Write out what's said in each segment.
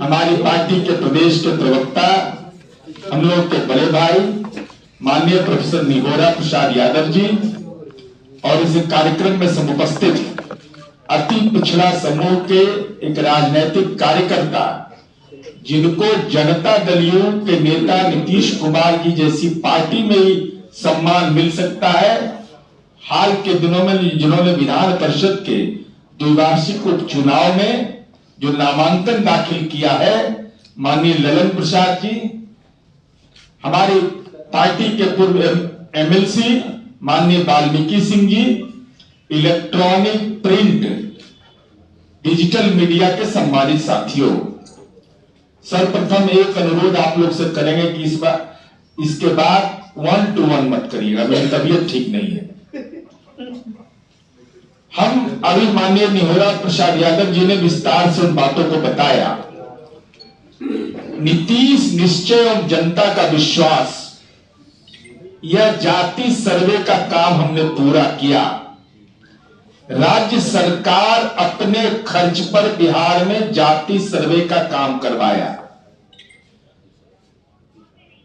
हमारी पार्टी के प्रदेश के प्रवक्ता, हम लोग के बड़े भाई माननीय प्रोफेसर निहोरा प्रसाद यादव जी और इस कार्यक्रम में समुपस्थित अति पिछड़ा समूह के एक राजनीतिक कार्यकर्ता, जिनको जनता दलियों के नेता नीतीश कुमार की जैसी पार्टी में ही सम्मान मिल सकता है। हाल के दिनों में जिन्होंने विधान परिषद के द्विवार्षिक उपचुनाव में जो नामांकन दाखिल किया है, माननीय ललन प्रसाद जी, हमारी पार्टी के पूर्व एमएलसी माननीय Valmiki Singh ji, electronic print digital media के सम्मानित साथियों, सर्वप्रथम एक अनुरोध आप लोग से करेंगे कि इसके बाद 1-to-1 मत करिएगा, मेरी तबीयत ठीक नहीं है। हम अभी माननीय निहोरा प्रसाद यादव जी ने विस्तार से उन बातों को बताया। नीतीश निश्चय और जनता का विश्वास, यह जाति सर्वे का काम हमने पूरा किया। राज्य सरकार अपने खर्च पर बिहार में जाति सर्वे का काम करवाया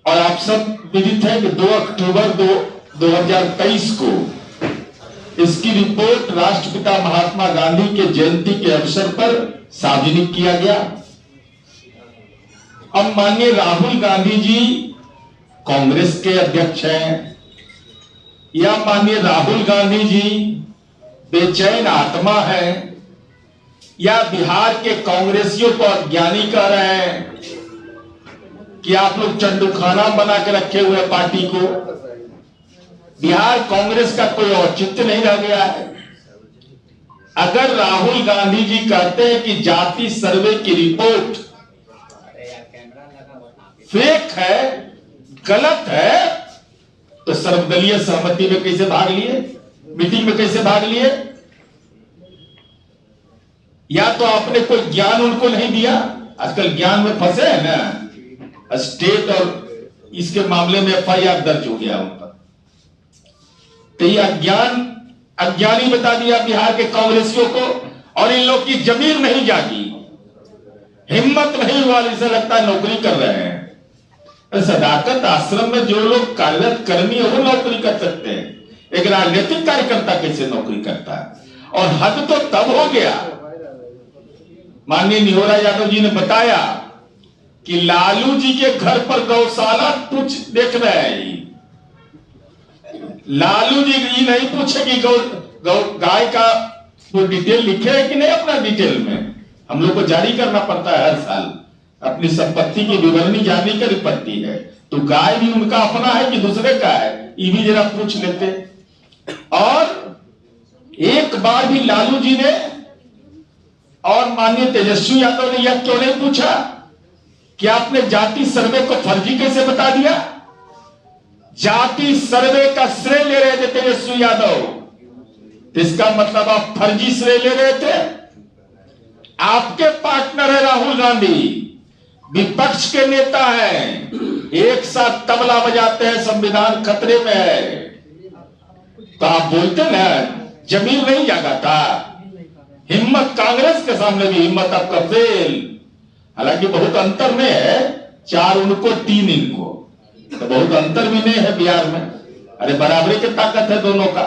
और आप सब विदित है कि 2 अक्टूबर 2023 को इसकी रिपोर्ट राष्ट्रपिता महात्मा गांधी के जयंती के अवसर पर सार्वजनिक किया गया। अब माननीय राहुल गांधी जी कांग्रेस के अध्यक्ष हैं या माननीय राहुल गांधी जी बेचैन आत्मा है या बिहार के कांग्रेसियों को अज्ञानी कह रहे हैं कि आप लोग चंडूखाना बना के रखे हुए पार्टी को। बिहार कांग्रेस का कोई औचित्य नहीं रह गया है। अगर राहुल गांधी जी कहते हैं कि जाति सर्वे की रिपोर्ट फेक है, गलत है, तो सर्वदलीय सहमति में कैसे भाग लिए, मीटिंग में कैसे भाग लिए? या तो आपने कोई ज्ञान उनको नहीं दिया, आजकल ज्ञान में फंसे हैं ना, स्टेट और इसके मामले में एफआईआर दर्ज हो गया उन पर। तो ये अज्ञानी बता दिया बिहार के कांग्रेसियों को, और इन लोग की जमीर नहीं जागी, हिम्मत नहीं हुआ, जैसे लगता है नौकरी कर रहे हैं। सदाकत आश्रम में जो लोग कार्यरत कर्मी है वो नौकरी कर सकते हैं, एक राजनीतिक कार्यकर्ता कैसे नौकरी करता है? और हद तो तब हो गया, माननीय निहोरा यादव जी ने बताया कि लालू जी के घर पर गौशाला देख रहे हैं। लालू जी ये नहीं पूछे कि गाय का वो डिटेल लिखे है कि नहीं अपना डिटेल में। हम लोग को जारी करना पड़ता है हर साल, अपनी संपत्ति की विवरणी जारी करनी पड़ती है, तो गाय भी उनका अपना है कि दूसरे का है, ये भी जरा पूछ लेते। और एक बार भी लालू जी ने और माननीय तेजस्वी यादव ने यह क्यों नहीं पूछा कि आपने जाति सर्वे को फर्जी कैसे बता दिया? जाति सर्वे का श्रेय ले रहे थे तेजस्वी यादव, तो इसका मतलब आप फर्जी श्रेय ले रहे थे। आपके पार्टनर है राहुल गांधी, विपक्ष के नेता हैं, एक साथ तबला बजाते हैं, संविधान खतरे में है, तो आप बोलते ना जमीर नहीं जागा था। हिम्मत कांग्रेस के सामने भी हिम्मत आपका फेल। हालांकि बहुत अंतर में है, 4 उनको 3 इनको, तो बहुत अंतर भी नहीं है बिहार में। अरे बराबरी की ताकत है दोनों का।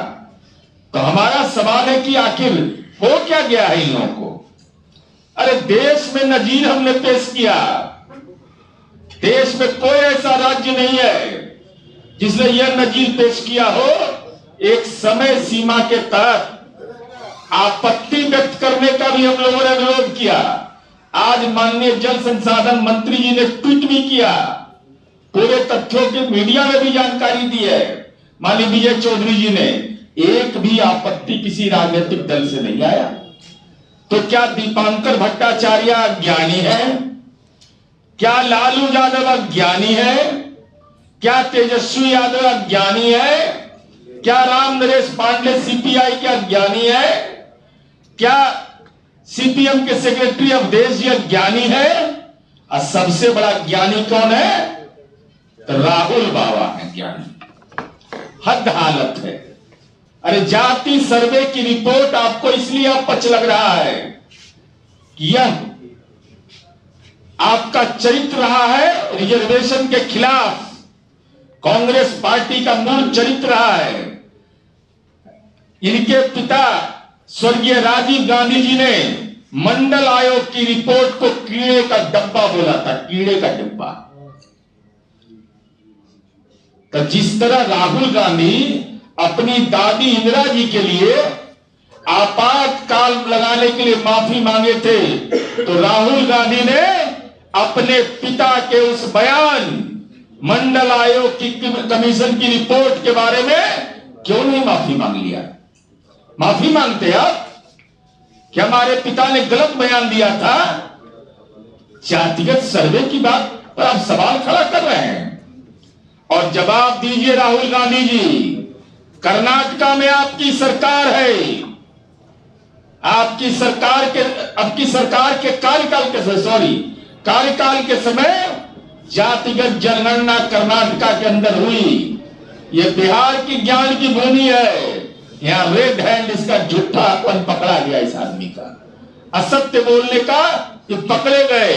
तो हमारा सवाल है कि आखिर हो क्या गया है इन लोगों को? अरे देश में नजीर हमने पेश किया, देश में कोई ऐसा राज्य नहीं है जिसने यह नजीर पेश किया हो। एक समय सीमा के तहत आपत्ति व्यक्त करने का भी हम लोगों ने विरोध किया। आज माननीय जल संसाधन मंत्री जी ने ट्वीट भी किया, पूरे तथ्यों की मीडिया में भी जानकारी दी है। माननीय विजय चौधरी जी ने, एक भी आपत्ति किसी राजनीतिक दल से नहीं आया। तो क्या दीपांकर भट्टाचार्य अज्ञानी है? क्या लालू यादव अज्ञानी है? क्या तेजस्वी यादव अज्ञानी है? क्या राम नरेश पांडे सीपीआई के अज्ञानी है? क्या सीपीएम के सेक्रेटरी अवधेश जी अज्ञानी है? और सबसे बड़ा ज्ञानी कौन है? तो राहुल बाबा है ज्ञानी। हद हालत है। अरे जाति सर्वे की रिपोर्ट आपको इसलिए अपच लग रहा है कि यह आपका चरित्र रहा है रिजर्वेशन के खिलाफ। कांग्रेस पार्टी का मूल चरित्र रहा है। इनके पिता स्वर्गीय राजीव गांधी जी ने मंडल आयोग की रिपोर्ट को कीड़े का डब्बा बोला था, कीड़े का डब्बा। तो जिस तरह राहुल गांधी अपनी दादी इंदिरा जी के लिए आपातकाल लगाने के लिए माफी मांगे थे, तो राहुल गांधी ने अपने पिता के उस बयान मंडल आयोग की कमीशन की रिपोर्ट के बारे में क्यों नहीं माफी मांग लिया? माफी मांगते आप कि हमारे पिता ने गलत बयान दिया था। जातिगत सर्वे की बात पर आप सवाल खड़ा कर रहे हैं। और जवाब दीजिए राहुल गांधी जी, कर्नाटका में आपकी सरकार है, आपकी सरकार के कार्यकाल के समय जातिगत जनगणना कर्नाटका के अंदर हुई। यह बिहार की ज्ञान की भूमि है। यहां रेड हैंड इसका झूठापन पकड़ा गया, इस आदमी का असत्य बोलने का ये पकड़े गए।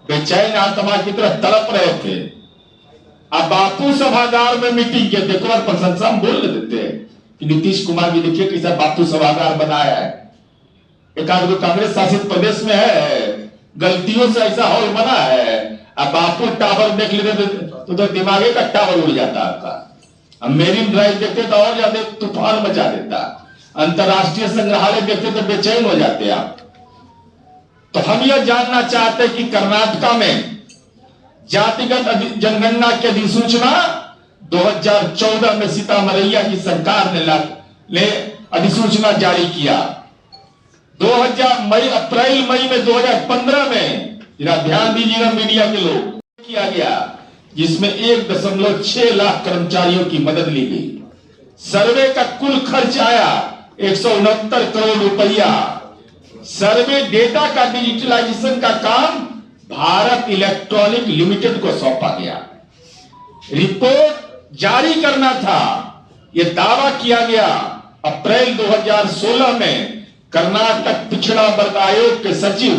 बेचैन आत्मा की तरह तड़प रहे थे। अब बापू सभागार में मीटिंग के देखो और प्रशंसा हम बोल देते हैं कि नीतीश कुमार भी देखिए कैसा बापू सभागार बनाया है। एक आध कांग्रेस शासित प्रदेश में है, गलतियों से ऐसा हॉल बना है। अब बापू टावर देख लेते तो दिमागे का टावर उड़ जाता आपका। हम मेरीन ड्राइव देखते तो और ज्यादा तूफान मचा देता। अंतरराष्ट्रीय संग्रहालय देखते तो बेचैन हो जाते आप। तो हम यह जानना चाहते हैं कि कर्नाटका में जातिगत जनगणना की अधिसूचना 2014 में सीतामरैया की सरकार ने अधिसूचना जारी किया। अप्रैल मई में 2015 में, जरा ध्यान दीजिएगा मीडिया के लोग, किया गया, जिसमें 1.6 लाख कर्मचारियों की मदद ली गई। सर्वे का कुल खर्च आया 169 करोड़ रुपया। सर्वे डेटा का डिजिटलाइजेशन का काम भारत इलेक्ट्रॉनिक लिमिटेड को सौंपा गया। रिपोर्ट जारी करना था, यह दावा किया गया। अप्रैल 2016 में कर्नाटक पिछड़ा वर्ग आयोग के सचिव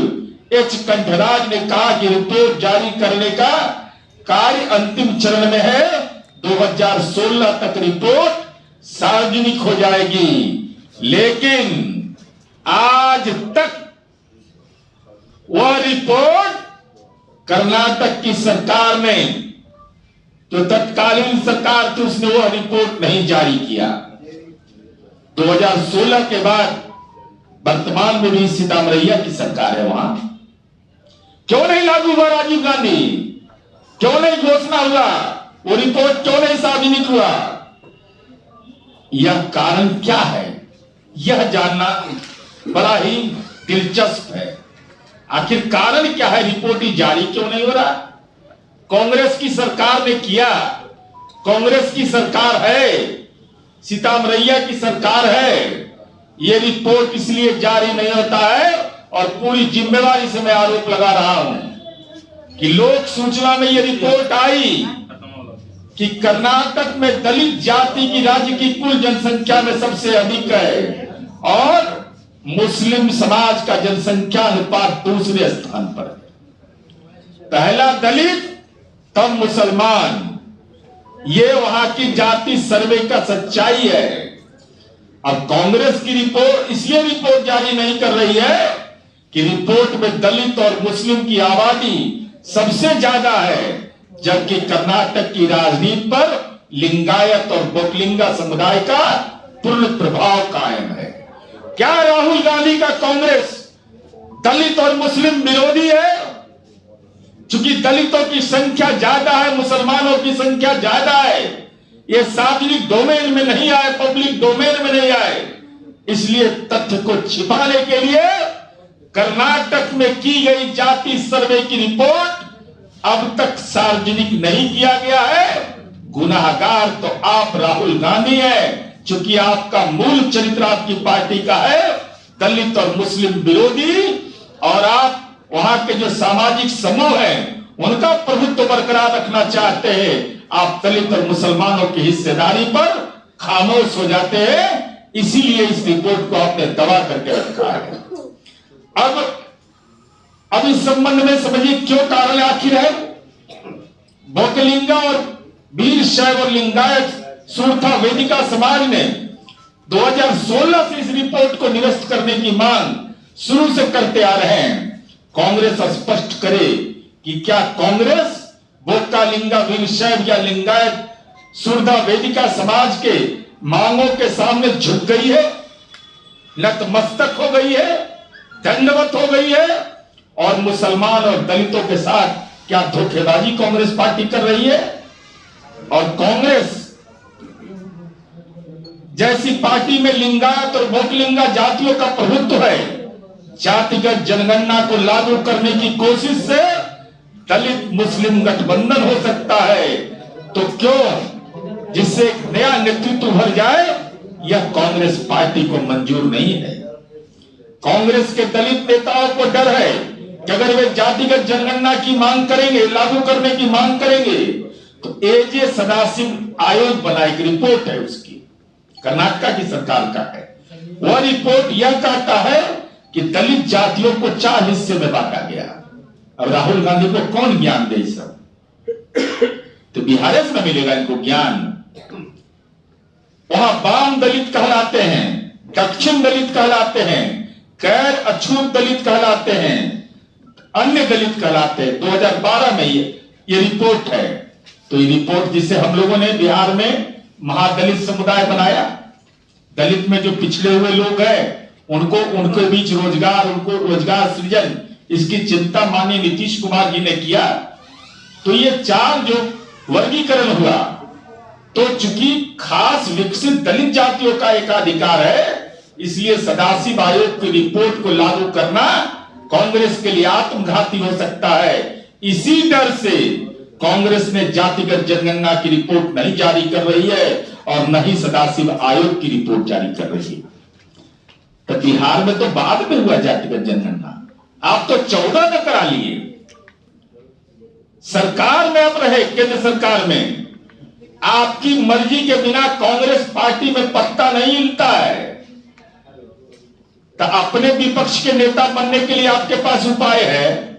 एच कंठराज ने कहा कि रिपोर्ट जारी करने का कार्य अंतिम चरण में है। 2016 तक रिपोर्ट सार्वजनिक हो जाएगी। लेकिन आज तक वह रिपोर्ट कर्नाटक की सरकार ने, जो तत्कालीन सरकार थी, उसने वह रिपोर्ट नहीं जारी किया। 2016 के बाद वर्तमान में भी सीतामरैया की सरकार है। वहां क्यों नहीं लागू हुआ राजीव गांधी? क्यों नहीं घोषणा हुआ? वो रिपोर्ट क्यों नहीं सार्वजनिक हुआ? यह कारण क्या है, यह जानना बड़ा ही दिलचस्प है। आखिर कारण क्या है? रिपोर्ट ही जारी क्यों नहीं हो रहा? कांग्रेस की सरकार ने किया, कांग्रेस की सरकार है, सीतामरैया की सरकार है। यह रिपोर्ट इसलिए जारी नहीं होता है, और पूरी जिम्मेवारी से मैं आरोप लगा रहा हूं कि लोक सूचना में यह रिपोर्ट आई कि कर्नाटक में दलित जाति की राज्य की कुल जनसंख्या में सबसे अधिक है, और मुस्लिम समाज का जनसंख्या अनुपात दूसरे स्थान पर है। पहला दलित, तब मुसलमान। ये वहां की जाति सर्वे का सच्चाई है। अब कांग्रेस की रिपोर्ट इसलिए रिपोर्ट जारी नहीं कर रही है कि रिपोर्ट में दलित और मुस्लिम की आबादी सबसे ज्यादा है, जबकि कर्नाटक की राजनीति पर लिंगायत और बोकलिंगा समुदाय का पूर्ण प्रभाव कायम है। क्या राहुल गांधी का कांग्रेस दलित और मुस्लिम विरोधी है? चूंकि दलितों की संख्या ज्यादा है, मुसलमानों की संख्या ज्यादा है, ये सार्वजनिक डोमेन में नहीं आए, पब्लिक डोमेन में नहीं आए, इसलिए तथ्य को छिपाने के लिए कर्नाटक में की गई जाति सर्वे की रिपोर्ट अब तक सार्वजनिक नहीं किया गया है। गुनाहगार तो आप राहुल गांधी हैं, चूंकि आपका मूल चरित्र आपकी पार्टी का है दलित और मुस्लिम विरोधी, और आप वहां के जो सामाजिक समूह हैं उनका प्रभुत्व बरकरार रखना चाहते हैं। आप दलित और मुसलमानों की हिस्सेदारी पर खामोश हो जाते हैं, इसीलिए इस रिपोर्ट को आपने दबा करके रखा है। अब अब इस संबंध में समझिए क्यों कारण आखिर है। बोकलिंगा और वीर शैव और लिंगायत सुरथा वेदिका समाज ने 2016 से इस रिपोर्ट को निरस्त करने की मांग शुरू से करते आ रहे हैं। कांग्रेस स्पष्ट करे कि क्या कांग्रेस बोकालिंगा वीर शैव या लिंगायत सुरथा वेदिका समाज के मांगों के सामने झुक गई है, नतमस्तक हो गई है, दंडवत हो गई है और मुसलमान और दलितों के साथ क्या धोखेबाजी कांग्रेस पार्टी कर रही है। और कांग्रेस जैसी पार्टी में लिंगायत और बोकलिंगा जातियों का प्रभुत्व है, जातिगत जनगणना को लागू करने की कोशिश से दलित मुस्लिम गठबंधन हो सकता है, तो क्यों जिससे एक नया नेतृत्व भर जाए, यह कांग्रेस पार्टी को मंजूर नहीं है। कांग्रेस के दलित नेताओं को डर है कि अगर वे जातिगत जनगणना की मांग करेंगे, लागू करने की मांग करेंगे, तो एजे सदाशिव आयोग बनाएगी, रिपोर्ट है उसकी, कर्नाटक की सरकार का है। वह रिपोर्ट यह कहता है कि दलित जातियों को 4 हिस्से में बांटा गया। अब राहुल गांधी को कौन ज्ञान दे सब, तो बिहार में मिलेगा इनको ज्ञान। वहां वाम दलित कहलाते हैं, दक्षिण दलित कहलाते हैं, गैर अछूत दलित कहलाते हैं, अन्य दलित कहलाते हैं। 2012 में ये रिपोर्ट है। तो ये रिपोर्ट जिसे हम लोगों ने बिहार में महादलित समुदाय बनाया, दलित में जो पिछड़े हुए लोग हैं उनके बीच रोजगार, उनको रोजगार सृजन, इसकी चिंता माननीय नीतीश कुमार जी ने किया। तो ये 4 जो वर्गीकरण हुआ, तो चूंकि खास विकसित दलित जातियों का एकाधिकार है, इसलिए सदाशिव आयोग की रिपोर्ट को लागू करना कांग्रेस के लिए आत्मघाती हो सकता है। इसी डर से कांग्रेस ने जातिगत जनगणना की रिपोर्ट नहीं जारी कर रही है और न ही सदाशिव आयोग की रिपोर्ट जारी कर रही है। तो बिहार में तो बाद में हुआ जातिगत जनगणना, आप तो 14 में करा लिए। सरकार में अब रहे, केंद्र सरकार में आपकी मर्जी के बिना कांग्रेस पार्टी में पत्ता नहीं हिलता है। तो अपने विपक्ष के नेता बनने के लिए आपके पास उपाय है।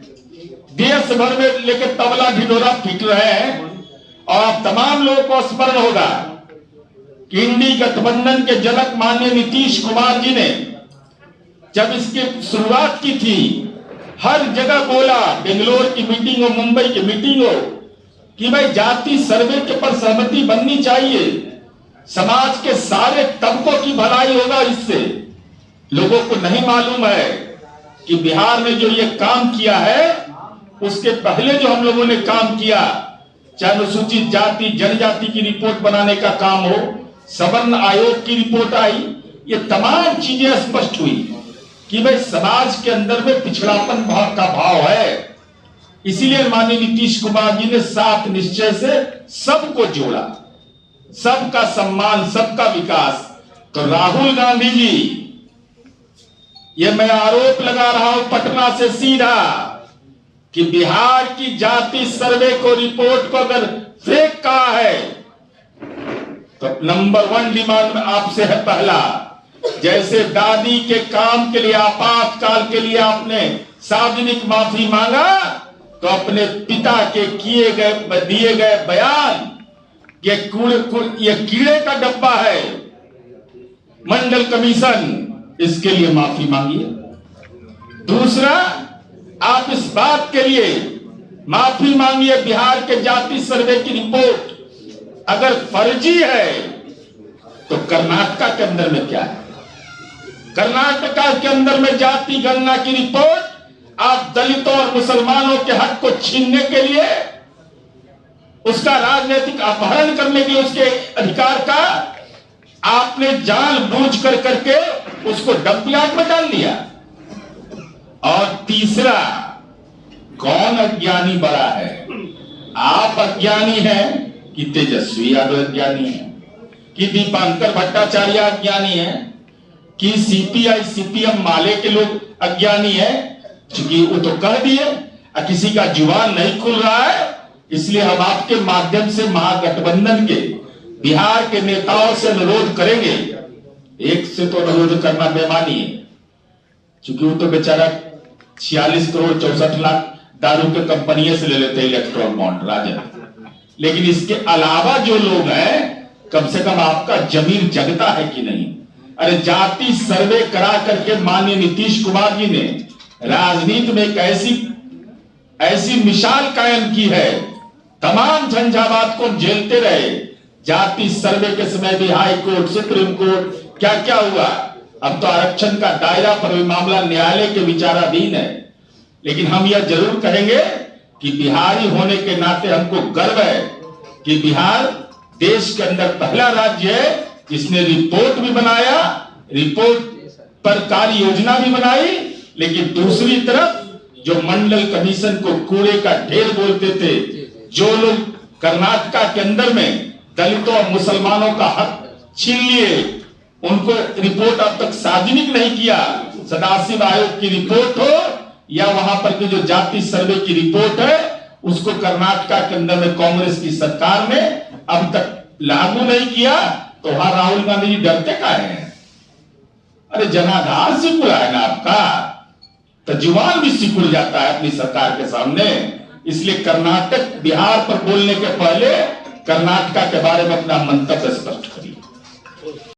देश भर में लेके तबला ढिढोरा पीट रहे हैं और आप तमाम लोगों को स्मरण होगा कि इंडी गठबंधन के जनक माननीय नीतीश कुमार जी ने जब इसकी शुरुआत की थी, हर जगह बोला, बेंगलोर की मीटिंग हो, मुंबई की मीटिंग हो, कि भाई जाति सर्वे के पर सहमति बननी चाहिए, समाज के सारे तबकों की भलाई होगा इससे। लोगों को नहीं मालूम है कि बिहार में जो ये काम किया है, उसके पहले जो हम लोगों ने काम किया, चाहे अनुसूचित जाति जनजाति की रिपोर्ट बनाने का काम हो, सवर्ण आयोग की रिपोर्ट आई, ये तमाम चीजें स्पष्ट हुई कि भाई समाज के अंदर में पिछड़ापन भाव का भाव है। इसीलिए माननीय नीतीश कुमार जी ने 7 निश्चय से सबको जोड़ा, सबका सम्मान, सबका विकास। तो राहुल गांधी जी, ये मैं आरोप लगा रहा हूं पटना से सीधा कि बिहार की जाति सर्वे को, रिपोर्ट को अगर फेक कहा है, तो नंबर 1 डिमांड में आपसे है पहला, जैसे दादी के काम के लिए, आपातकाल के लिए आपने सार्वजनिक माफी मांगा, तो अपने पिता के दिए गए बयान, ये कीड़े का डब्बा है, मंडल कमीशन, इसके लिए माफी मांगिए। दूसरा, आप इस बात के लिए माफी मांगिए, बिहार के जाति सर्वे की रिपोर्ट अगर फर्जी है, तो कर्नाटक के अंदर में क्या है? कर्नाटक के अंदर में जाति गणना की रिपोर्ट आप दलितों और मुसलमानों के हक को छीनने के लिए, उसका राजनीतिक अपहरण करने के लिए, उसके अधिकार का आपने जानबूझ कर करके उसको डंपयार्ड में डाल दिया। और तीसरा, कौन अज्ञानी बड़ा है? आप अज्ञानी हैं कि तेजस्वी यादव अज्ञानी है, कि दीपांकर भट्टाचार्य अज्ञानी है, कि सीपीआई सीपीएम माले के लोग अज्ञानी है? क्योंकि वो तो कह दिए, किसी का जुबान नहीं खुल रहा है। इसलिए हम आपके माध्यम से महागठबंधन के बिहार के नेताओं से अनुरोध करेंगे, एक से तो अनुरोध करना बेमानी है, क्योंकि वो तो बेचारा 46 करोड़ 64 लाख दारू के कंपनियों से ले लेते हैं इलेक्ट्रॉन बॉन्ड राजन। लेकिन इसके अलावा जो लोग हैं, कम से कम आपका जमीन जगता है कि नहीं? अरे जाति सर्वे करा करके माननीय नीतीश कुमार जी ने राजनीति में एक ऐसी मिसाल कायम की है। तमाम झंझावात को झेलते रहे। जाति सर्वे के समय भी हाई कोर्ट, सुप्रीम कोर्ट, क्या क्या हुआ। अब तो आरक्षण का दायरा पर भी मामला न्यायालय के विचाराधीन है। लेकिन हम यह जरूर कहेंगे कि बिहारी होने के नाते हमको गर्व है कि बिहार देश के अंदर पहला राज्य है जिसने रिपोर्ट भी बनाया, रिपोर्ट पर कार्य योजना भी बनाई। लेकिन दूसरी तरफ जो मंडल कमीशन को कूड़े का ढेर बोलते थे, जो लोग कर्नाटका के अंदर में दलितों और मुसलमानों का हक छीन लिए, उनको रिपोर्ट अब तक सार्वजनिक नहीं किया। सदाशिव आयोग की रिपोर्ट हो या वहां पर की जो जाति सर्वे की रिपोर्ट है, उसको कर्नाटका के अंदर में कांग्रेस की सरकार ने अब तक लागू नहीं किया। तो वहां राहुल गांधी जी डरते काहे हैं? अरे जनाधार सिकुड़ा है ना आपका, तो जुबान भी सिकुड़ जाता है अपनी सरकार के सामने। इसलिए कर्नाटक बिहार पर बोलने के पहले कर्नाटका के बारे में अपना मंतव्य स्पष्ट करें।